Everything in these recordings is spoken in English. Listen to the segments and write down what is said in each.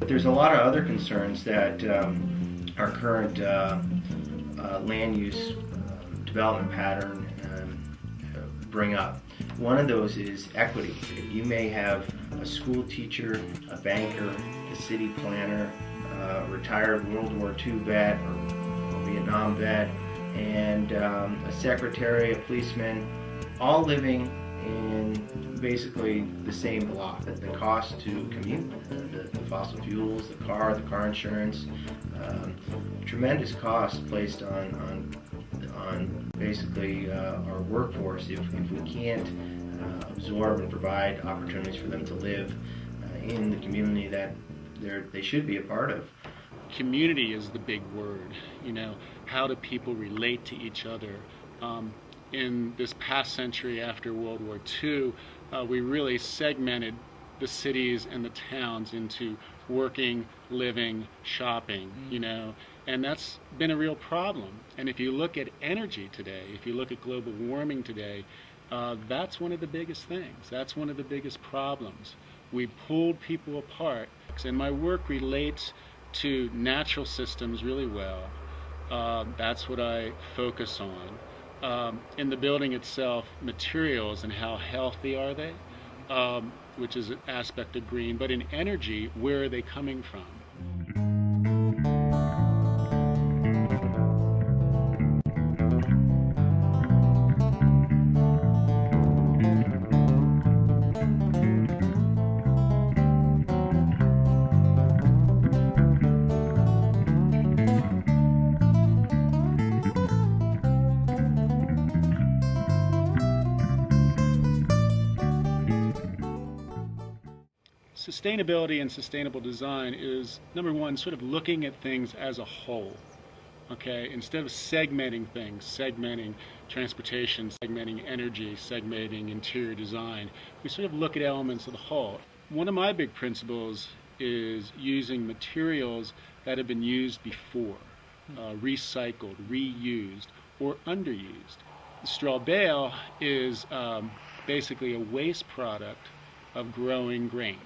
But there's a lot of other concerns that our current land use development pattern bring up. One of those is equity. You may have a school teacher, a banker, a city planner, a retired World War II vet or Vietnam vet, and a secretary, a policeman, all living in basically the same block. The cost to commute, the fossil fuels, the car insurance, tremendous cost placed on basically our workforce if we can't absorb and provide opportunities for them to live in the community that they should be a part of. Community is the big word. You know, how do people relate to each other? In this past century after World War II, we really segmented the cities and the towns into working, living, shopping, you know, and that's been a real problem. And if you look at energy today, if you look at global warming today, that's one of the biggest things. That's one of the biggest problems. We pulled people apart, and my work relates to natural systems really well. That's what I focus on. In the building itself, materials and how healthy are they, which is an aspect of green, but in energy, where are they coming from? Sustainability and sustainable design is, number one, sort of looking at things as a whole. Okay, instead of segmenting things, segmenting transportation, segmenting energy, segmenting interior design, we sort of look at elements of the whole. One of my big principles is using materials that have been used before, recycled, reused, or underused. The straw bale is basically a waste product of growing grain.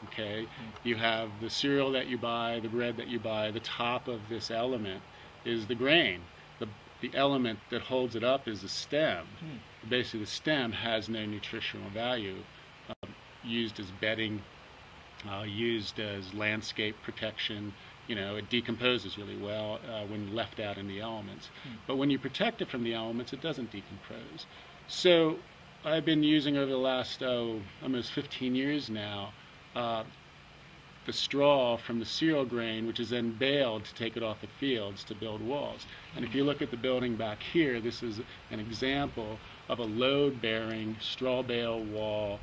Okay, you have the cereal that you buy, the bread that you buy, the top of this element is the grain. The element that holds it up is the stem. Basically the stem has no nutritional value, used as bedding, used as landscape protection. You know, it decomposes really well when left out in the elements. But when you protect it from the elements, it doesn't decompose. So I've been using over the last almost 15 years now the straw from the cereal grain, which is then baled to take it off the fields to build walls. And if you look at the building back here, this is an example of a load-bearing straw bale wall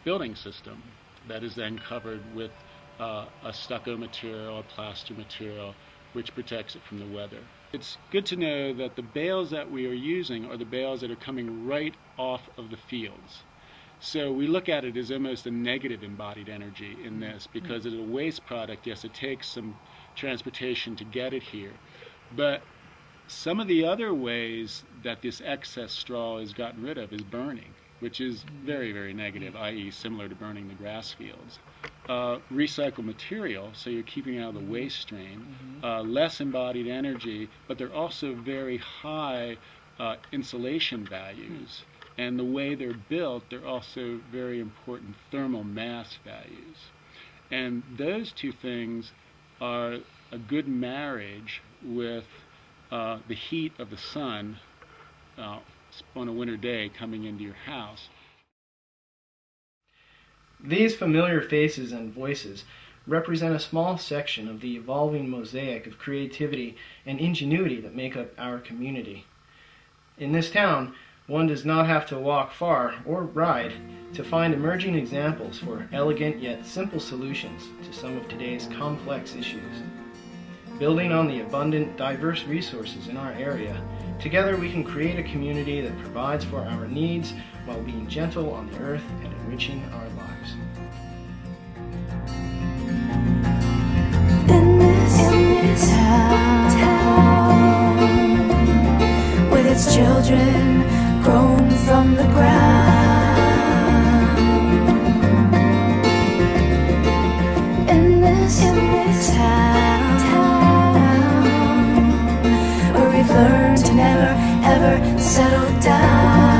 building system that is then covered with a stucco material, a plaster material, which protects it from the weather. It's good to know that the bales that we are using are the bales that are coming right off of the fields. So we look at it as almost a negative embodied energy in this, because it's a waste product. Yes, it takes some transportation to get it here. But some of the other ways that this excess straw is gotten rid of is burning, which is very, very negative, i.e. similar to burning the grass fields. Recycled material, so you're keeping out of the waste stream. Less embodied energy, but they're also very high insulation values. And the way they're built, they're also very important thermal mass values. And those two things are a good marriage with the heat of the sun on a winter day coming into your house. These familiar faces and voices represent a small section of the evolving mosaic of creativity and ingenuity that make up our community. In this town, one does not have to walk far or ride to find emerging examples for elegant yet simple solutions to some of today's complex issues. Building on the abundant, diverse resources in our area, together we can create a community that provides for our needs while being gentle on the earth and enriching our lives. In this town, with its children grown from the ground. In this town, where we've learned to never ever settle down.